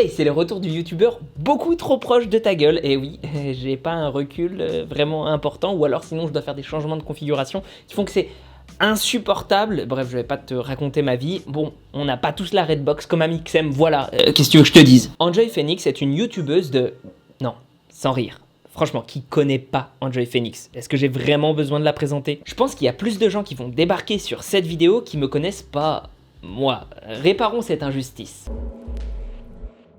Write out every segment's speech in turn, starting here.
Hey, c'est le retour du youtubeur beaucoup trop proche de ta gueule. Et oui, j'ai pas un recul vraiment important, ou alors sinon je dois faire des changements de configuration qui font que c'est insupportable. Bref, je vais pas te raconter ma vie. Bon, on n'a pas tous la Redbox comme Amixem, voilà. Qu'est-ce que tu veux que je te dise? Enjoy Phoenix est une youtubeuse de... Non, sans rire. Franchement, qui connaît pas Enjoy Phoenix? Est-ce que j'ai vraiment besoin de la présenter? Je pense qu'il y a plus de gens qui vont débarquer sur cette vidéo qui me connaissent pas moi. Réparons cette injustice.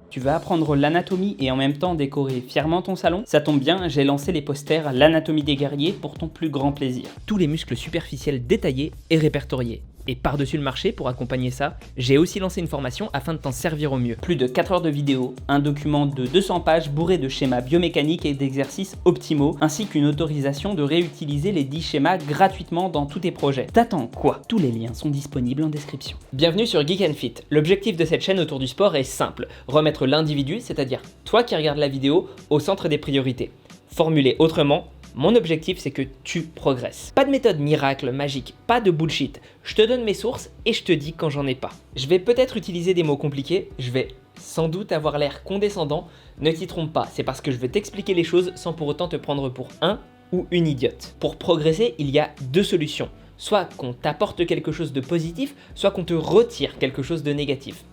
Tu veux apprendre l'anatomie et en même temps décorer fièrement ton salon? Ça tombe bien, j'ai lancé les posters L'anatomie des guerriers pour ton plus grand plaisir. Tous les muscles superficiels détaillés et répertoriés. Et par-dessus le marché, pour accompagner ça, j'ai aussi lancé une formation afin de t'en servir au mieux. Plus de 4 heures de vidéo, un document de 200 pages bourré de schémas biomécaniques et d'exercices optimaux, ainsi qu'une autorisation de réutiliser les 10 schémas gratuitement dans tous tes projets. T'attends quoi? Tous les liens sont disponibles en description. Bienvenue sur Geek and Fit. L'objectif de cette chaîne autour du sport est simple, remettre l'individu, c'est-à-dire toi qui regardes la vidéo, au centre des priorités. Formulé autrement, mon objectif, c'est que tu progresses. Pas de méthode miracle, magique, pas de bullshit. Je te donne mes sources et je te dis quand j'en ai pas. Je vais peut-être utiliser des mots compliqués, je vais sans doute avoir l'air condescendant. Ne t'y trompe pas, c'est parce que je vais t'expliquer les choses sans pour autant te prendre pour un ou une idiote. Pour progresser, il y a deux solutions. Soit qu'on t'apporte quelque chose de positif, soit qu'on te retire quelque chose de négatif.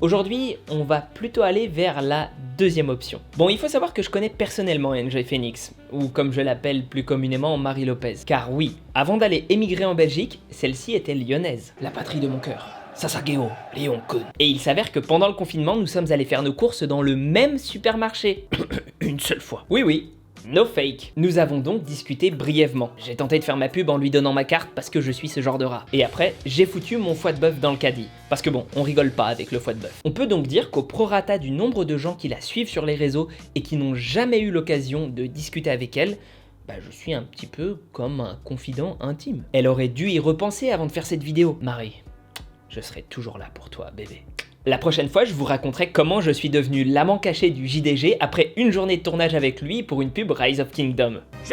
Aujourd'hui, on va plutôt aller vers la deuxième option. Bon, il faut savoir que je connais personnellement Enjoy Phoenix, ou comme je l'appelle plus communément Marie Lopez. Car oui, avant d'aller émigrer en Belgique, celle-ci était lyonnaise. La patrie de mon cœur. Sasageo, Léon Kun. Et il s'avère que pendant le confinement, nous sommes allés faire nos courses dans le même supermarché. Une seule fois. Oui. No fake. Nous avons donc discuté brièvement. J'ai tenté de faire ma pub en lui donnant ma carte parce que je suis ce genre de rat. Et après, j'ai foutu mon foie de bœuf dans le caddie. Parce que bon, on rigole pas avec le foie de bœuf. On peut donc dire qu'au prorata du nombre de gens qui la suivent sur les réseaux et qui n'ont jamais eu l'occasion de discuter avec elle, je suis un petit peu comme un confident intime. Elle aurait dû y repenser avant de faire cette vidéo. Marie, je serai toujours là pour toi, bébé. La prochaine fois, je vous raconterai comment je suis devenu l'amant caché du JDG après une journée de tournage avec lui pour une pub Rise of Kingdom. Je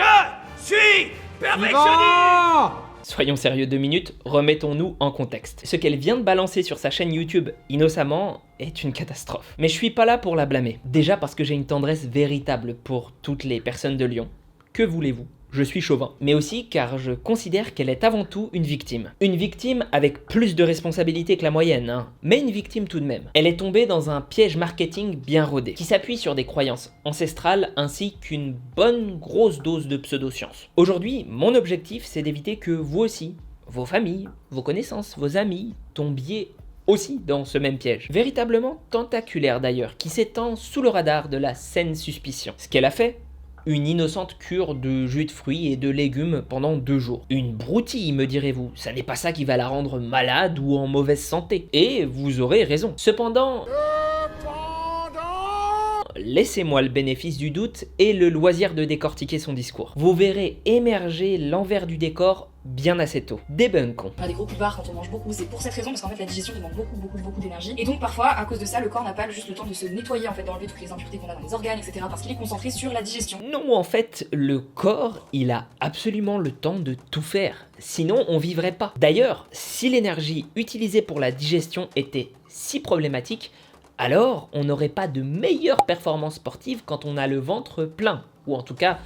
suis perfectionniste! Soyons sérieux 2 minutes, remettons-nous en contexte. Ce qu'elle vient de balancer sur sa chaîne YouTube innocemment est une catastrophe. Mais je suis pas là pour la blâmer. Déjà parce que j'ai une tendresse véritable pour toutes les personnes de Lyon. Que voulez-vous? Je suis chauvin, mais aussi car je considère qu'elle est avant tout une victime. Une victime avec plus de responsabilités que la moyenne, mais une victime tout de même. Elle est tombée dans un piège marketing bien rodé, qui s'appuie sur des croyances ancestrales ainsi qu'une bonne grosse dose de pseudosciences. Aujourd'hui, mon objectif, c'est d'éviter que vous aussi, vos familles, vos connaissances, vos amis, tombiez aussi dans ce même piège. Véritablement tentaculaire d'ailleurs, qui s'étend sous le radar de la saine suspicion. Ce qu'elle a fait, une innocente cure de jus de fruits et de légumes pendant 2 jours. Une broutille, me direz-vous. Ça n'est pas ça qui va la rendre malade ou en mauvaise santé. Et vous aurez raison. Cependant, laissez-moi le bénéfice du doute et le loisir de décortiquer son discours. Vous verrez émerger l'envers du décor bien assez tôt. Débunkons. On a des gros coups de barre quand on mange beaucoup, c'est pour cette raison parce qu'en fait la digestion demande beaucoup d'énergie et donc parfois à cause de ça le corps n'a pas juste le temps de se nettoyer en fait, d'enlever toutes les impuretés qu'on a dans les organes etc parce qu'il est concentré sur la digestion. Non, en fait le corps il a absolument le temps de tout faire, sinon on vivrait pas. D'ailleurs, si l'énergie utilisée pour la digestion était si problématique, alors on n'aurait pas de meilleure performance sportive quand on a le ventre plein, ou en tout cas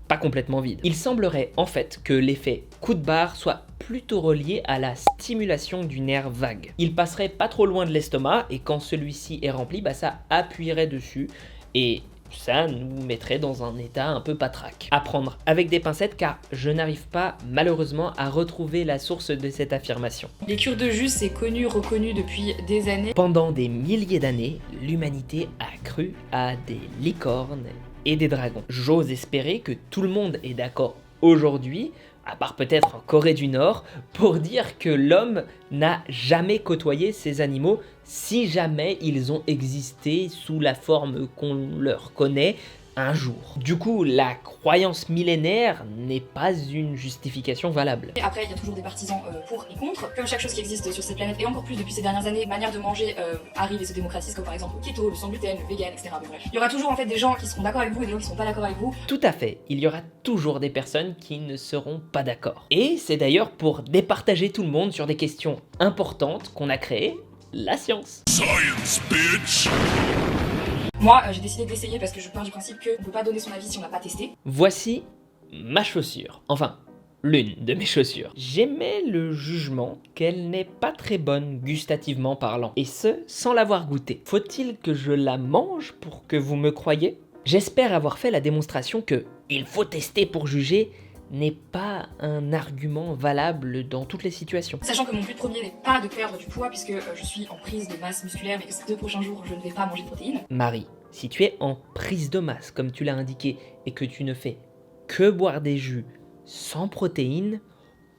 pas complètement vide. Il semblerait en fait que l'effet coup de barre soit plutôt relié à la stimulation du nerf vague. Il passerait pas trop loin de l'estomac et quand celui-ci est rempli, ça appuierait dessus et ça nous mettrait dans un état un peu patraque. À prendre avec des pincettes car je n'arrive pas malheureusement à retrouver la source de cette affirmation. Les cures de jus c'est connu, reconnu depuis des années. Pendant des milliers d'années, l'humanité a cru à des licornes et des dragons. J'ose espérer que tout le monde est d'accord aujourd'hui, à part peut-être en Corée du Nord, pour dire que l'homme n'a jamais côtoyé ces animaux si jamais ils ont existé sous la forme qu'on leur connaît un jour. Du coup, la croyance millénaire n'est pas une justification valable. Et après, il y a toujours des partisans pour et contre. Comme chaque chose qui existe sur cette planète, et encore plus depuis ces dernières années, manière de manger arrive et se démocratise, comme par exemple le keto, le sans gluten, le vegan, etc. Mais bref. Il y aura toujours en fait des gens qui seront d'accord avec vous et des gens qui seront pas d'accord avec vous. Tout à fait, il y aura toujours des personnes qui ne seront pas d'accord. Et c'est d'ailleurs pour départager tout le monde sur des questions importantes qu'on a créé la science. Science, bitch! Moi, j'ai décidé d'essayer parce que je pars du principe qu'on peut pas donner son avis si on n'a pas testé. Voici ma chaussure. Enfin, l'une de mes chaussures. J'émets le jugement qu'elle n'est pas très bonne gustativement parlant, et ce, sans l'avoir goûtée. Faut-il que je la mange pour que vous me croyiez? J'espère avoir fait la démonstration que « il faut tester pour juger » n'est pas un argument valable dans toutes les situations. Sachant que mon but premier n'est pas de perdre du poids puisque je suis en prise de masse musculaire mais que ces 2 prochains jours je ne vais pas manger de protéines. Marie, si tu es en prise de masse comme tu l'as indiqué et que tu ne fais que boire des jus sans protéines,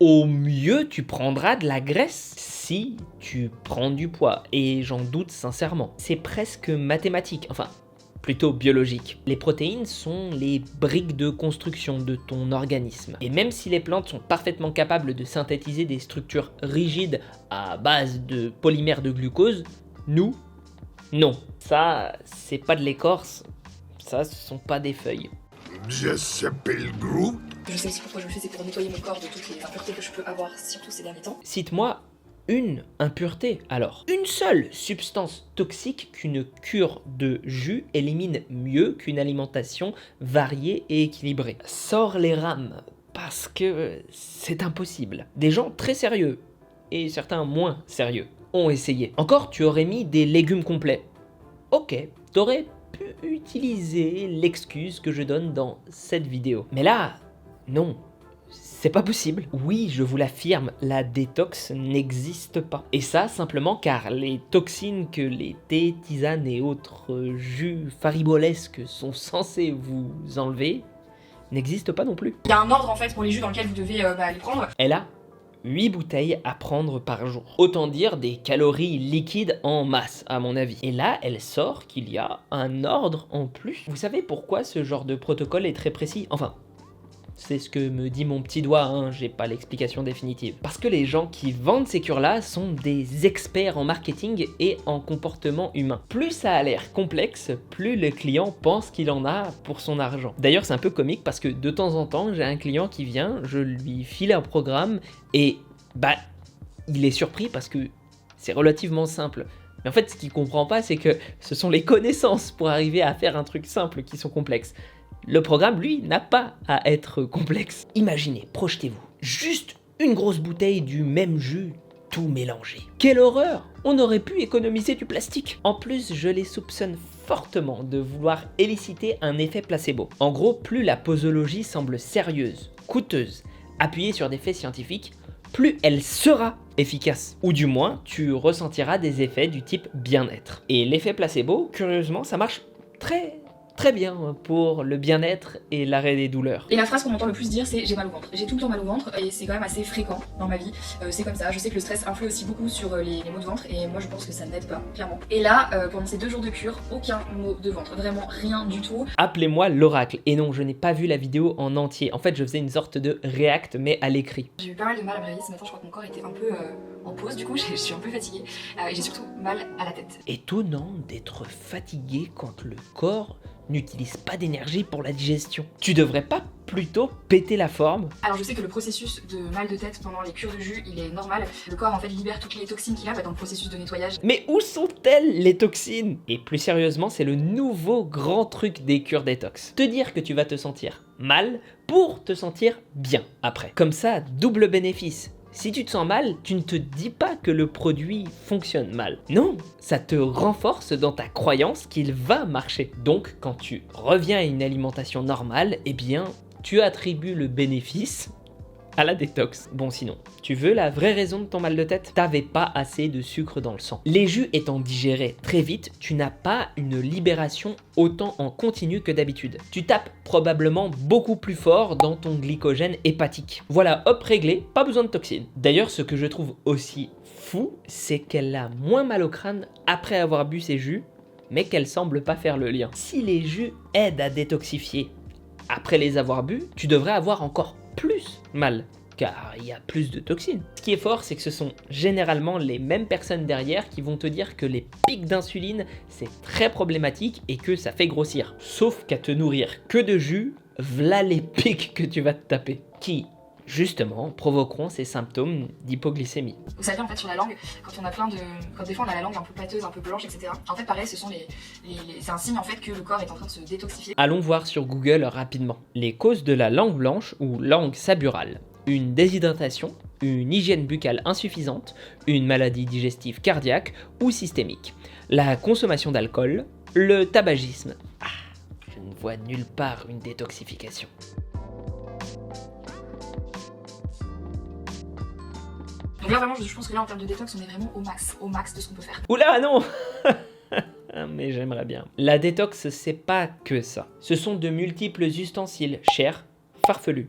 au mieux tu prendras de la graisse si tu prends du poids, et j'en doute sincèrement. C'est presque mathématique, enfin plutôt biologique. Les protéines sont les briques de construction de ton organisme. Et même si les plantes sont parfaitement capables de synthétiser des structures rigides à base de polymères de glucose, nous, non. Ça, c'est pas de l'écorce, ça, ce sont pas des feuilles. Je s'appelle Groot. Je sais aussi pourquoi je le fais, c'est pour nettoyer mon corps de toutes les impuretés que je peux avoir, surtout ces derniers temps. Cite-moi une impureté, alors. Une seule substance toxique qu'une cure de jus élimine mieux qu'une alimentation variée et équilibrée. Sors les rames, parce que c'est impossible. Des gens très sérieux, et certains moins sérieux, ont essayé. Encore, tu aurais mis des légumes complets. Ok, t'aurais pu utiliser l'excuse que je donne dans cette vidéo. Mais là, non. C'est pas possible. Oui, je vous l'affirme, la détox n'existe pas. Et ça, simplement car les toxines que les thés, tisanes et autres jus faribolesques sont censés vous enlever n'existent pas non plus. Il y a un ordre en fait pour les jus dans lequel vous devez les prendre. Elle a 8 bouteilles à prendre par jour. Autant dire des calories liquides en masse, à mon avis. Et là, elle sort qu'il y a un ordre en plus. Vous savez pourquoi ce genre de protocole est très précis? Enfin, c'est ce que me dit mon petit doigt, hein, j'ai pas l'explication définitive. Parce que les gens qui vendent ces cures-là sont des experts en marketing et en comportement humain. Plus ça a l'air complexe, plus le client pense qu'il en a pour son argent. D'ailleurs, c'est un peu comique parce que de temps en temps, j'ai un client qui vient, je lui file un programme et bah, il est surpris parce que c'est relativement simple. Mais en fait, ce qu'il comprend pas, c'est que ce sont les connaissances pour arriver à faire un truc simple qui sont complexes. Le programme, lui, n'a pas à être complexe. Imaginez, projetez-vous, juste une grosse bouteille du même jus, tout mélangé. Quelle horreur! On aurait pu économiser du plastique. En plus, je les soupçonne fortement de vouloir éliciter un effet placebo. En gros, plus la posologie semble sérieuse, coûteuse, appuyée sur des faits scientifiques, plus elle sera efficace. Ou du moins, tu ressentiras des effets du type bien-être. Et l'effet placebo, curieusement, ça marche très bien pour le bien-être et l'arrêt des douleurs. Et la phrase qu'on entend le plus dire, c'est j'ai mal au ventre. J'ai tout le temps mal au ventre et c'est quand même assez fréquent dans ma vie. C'est comme ça. Je sais que le stress influe aussi beaucoup sur les maux de ventre et moi je pense que ça n'aide pas, clairement. Et là, pendant ces 2 jours de cure, aucun mot de ventre. Vraiment rien du tout. Appelez-moi l'oracle. Et non, je n'ai pas vu la vidéo en entier. En fait, je faisais une sorte de react, mais à l'écrit. J'ai eu pas mal de mal à me réveiller ce matin. Je crois que mon corps était un peu en pause. Du coup, je suis un peu fatiguée. Et j'ai surtout mal à la tête. Étonnant d'être fatigué quand le corps n'utilise pas d'énergie pour la digestion. Tu devrais pas plutôt péter la forme? Alors je sais que le processus de mal de tête pendant les cures de jus, il est normal. Le corps en fait libère toutes les toxines qu'il a dans le processus de nettoyage. Mais où sont-elles les toxines? Et plus sérieusement, c'est le nouveau grand truc des cures détox. Te dire que tu vas te sentir mal pour te sentir bien après. Comme ça, double bénéfice. Si tu te sens mal, tu ne te dis pas que le produit fonctionne mal. Non, ça te renforce dans ta croyance qu'il va marcher. Donc, quand tu reviens à une alimentation normale, eh bien, tu attribues le bénéfice à la détox. Bon, sinon, tu veux la vraie raison de ton mal de tête? T'avais pas assez de sucre dans le sang. Les jus étant digérés très vite, tu n'as pas une libération autant en continu que d'habitude. Tu tapes probablement beaucoup plus fort dans ton glycogène hépatique. Voilà, hop, réglé, pas besoin de toxines. D'ailleurs, ce que je trouve aussi fou, c'est qu'elle a moins mal au crâne après avoir bu ses jus, mais qu'elle semble pas faire le lien. Si les jus aident à détoxifier après les avoir bu, tu devrais avoir encore plus mal, car il y a plus de toxines. Ce qui est fort, c'est que ce sont généralement les mêmes personnes derrière qui vont te dire que les pics d'insuline, c'est très problématique et que ça fait grossir. Sauf qu'à te nourrir que de jus, v'là les pics que tu vas te taper. Qui, justement, provoqueront ces symptômes d'hypoglycémie. Vous savez, en fait, sur la langue, quand on a quand des fois on a la langue un peu pâteuse, un peu blanche, etc. En fait, pareil, ce sont c'est un signe en fait que le corps est en train de se détoxifier. Allons voir sur Google rapidement. Les causes de la langue blanche ou langue saburale. Une déshydratation, une hygiène buccale insuffisante, une maladie digestive cardiaque ou systémique, la consommation d'alcool, le tabagisme. Ah, je ne vois nulle part une détoxification. Donc là, vraiment, je pense que là, en termes de détox, on est vraiment au max de ce qu'on peut faire. Oula, non. Mais j'aimerais bien. La détox, c'est pas que ça. Ce sont de multiples ustensiles chers, farfelus,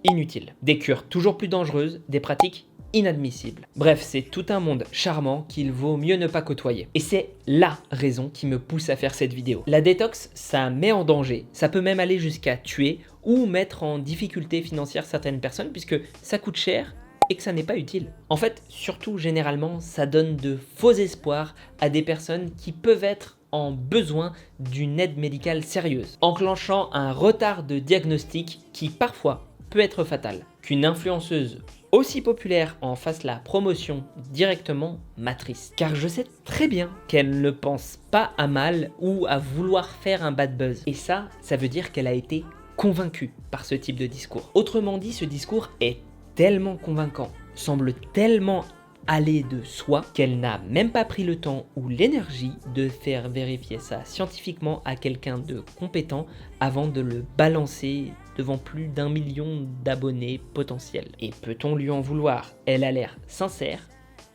inutiles. Des cures toujours plus dangereuses, des pratiques inadmissibles. Bref, c'est tout un monde charmant qu'il vaut mieux ne pas côtoyer. Et c'est la raison qui me pousse à faire cette vidéo. La détox, ça met en danger, ça peut même aller jusqu'à tuer ou mettre en difficulté financière certaines personnes puisque ça coûte cher et que ça n'est pas utile. En fait, surtout généralement, ça donne de faux espoirs à des personnes qui peuvent être en besoin d'une aide médicale sérieuse, enclenchant un retard de diagnostic qui parfois peut être fatal. Qu'une influenceuse aussi populaire en fasse la promotion directement m'attriste. Car je sais très bien qu'elle ne pense pas à mal ou à vouloir faire un bad buzz. Et ça veut dire qu'elle a été convaincue par ce type de discours. Autrement dit, ce discours est tellement convaincant, semble tellement aller de soi qu'elle n'a même pas pris le temps ou l'énergie de faire vérifier ça scientifiquement à quelqu'un de compétent avant de le balancer devant plus d'1 million d'abonnés potentiels. Et peut-on lui en vouloir? Elle a l'air sincère,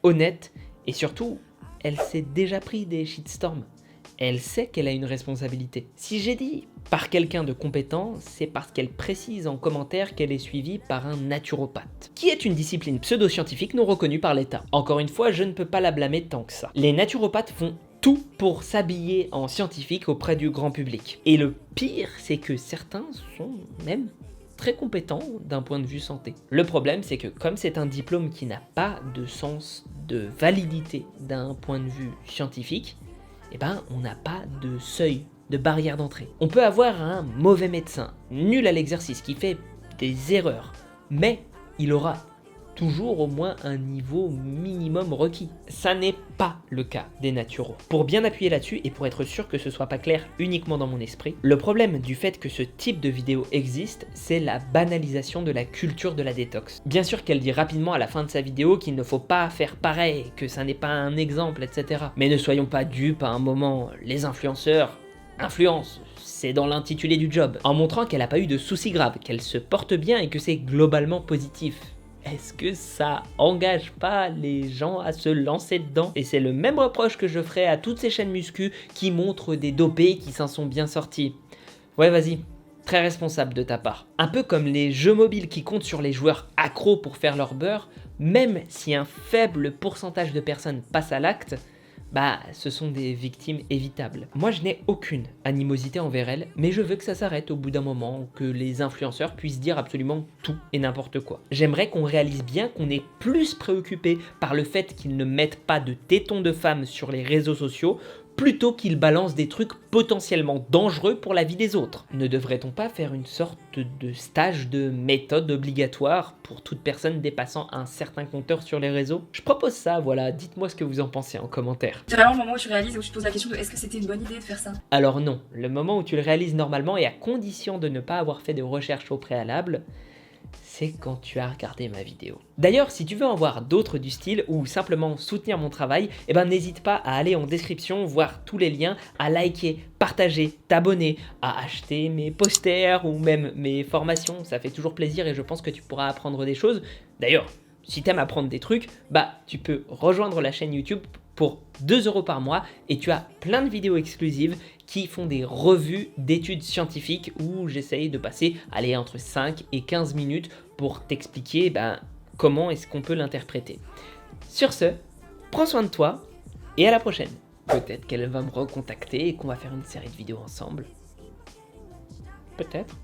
honnête et surtout, elle s'est déjà pris des shitstorms. Elle sait qu'elle a une responsabilité. Si j'ai dit par quelqu'un de compétent, c'est parce qu'elle précise en commentaire qu'elle est suivie par un naturopathe, qui est une discipline pseudo-scientifique non reconnue par l'État. Encore une fois, je ne peux pas la blâmer tant que ça. Les naturopathes font tout pour s'habiller en scientifique auprès du grand public. Et le pire, c'est que certains sont même très compétents d'un point de vue santé. Le problème, c'est que comme c'est un diplôme qui n'a pas de sens de validité d'un point de vue scientifique, eh ben, on n'a pas de seuil, de barrière d'entrée. On peut avoir un mauvais médecin, nul à l'exercice, qui fait des erreurs, mais il aura toujours au moins un niveau minimum requis. Ça n'est pas le cas des naturaux. Pour bien appuyer là-dessus et pour être sûr que ce soit pas clair uniquement dans mon esprit, le problème du fait que ce type de vidéo existe, c'est la banalisation de la culture de la détox. Bien sûr qu'elle dit rapidement à la fin de sa vidéo qu'il ne faut pas faire pareil, que ça n'est pas un exemple, etc. Mais ne soyons pas dupes à un moment, les influenceurs influencent. C'est dans l'intitulé du job, en montrant qu'elle n'a pas eu de soucis graves, qu'elle se porte bien et que c'est globalement positif. Est-ce que ça engage pas les gens à se lancer dedans? Et c'est le même reproche que je ferai à toutes ces chaînes muscu qui montrent des dopés qui s'en sont bien sortis. Ouais, vas-y, très responsable de ta part. Un peu comme les jeux mobiles qui comptent sur les joueurs accros pour faire leur beurre, même si un faible pourcentage de personnes passent à l'acte, bah, ce sont des victimes évitables. Moi, je n'ai aucune animosité envers elles, mais je veux que ça s'arrête au bout d'un moment, que les influenceurs puissent dire absolument tout et n'importe quoi. J'aimerais qu'on réalise bien qu'on est plus préoccupé par le fait qu'ils ne mettent pas de tétons de femmes sur les réseaux sociaux, plutôt qu'ils balancent des trucs potentiellement dangereux pour la vie des autres. Ne devrait-on pas faire une sorte de stage de méthode obligatoire pour toute personne dépassant un certain compteur sur les réseaux? Je propose ça, voilà, dites-moi ce que vous en pensez en commentaire. C'est vraiment le moment où tu réalises, où tu te poses la question de est-ce que c'était une bonne idée de faire ça? Alors non, le moment où tu le réalises normalement et à condition de ne pas avoir fait de recherche au préalable, c'est quand tu as regardé ma vidéo. D'ailleurs, si tu veux en voir d'autres du style ou simplement soutenir mon travail, eh ben n'hésite pas à aller en description, voir tous les liens, à liker, partager, t'abonner, à acheter mes posters ou même mes formations. Ça fait toujours plaisir et je pense que tu pourras apprendre des choses. D'ailleurs, si t'aimes apprendre des trucs, bah tu peux rejoindre la chaîne YouTube pour 2 € par mois et tu as plein de vidéos exclusives qui font des revues d'études scientifiques où j'essaye de passer entre 5 et 15 minutes pour t'expliquer comment est-ce qu'on peut l'interpréter. Sur ce, prends soin de toi et à la prochaine. Peut-être qu'elle va me recontacter et qu'on va faire une série de vidéos ensemble. Peut-être.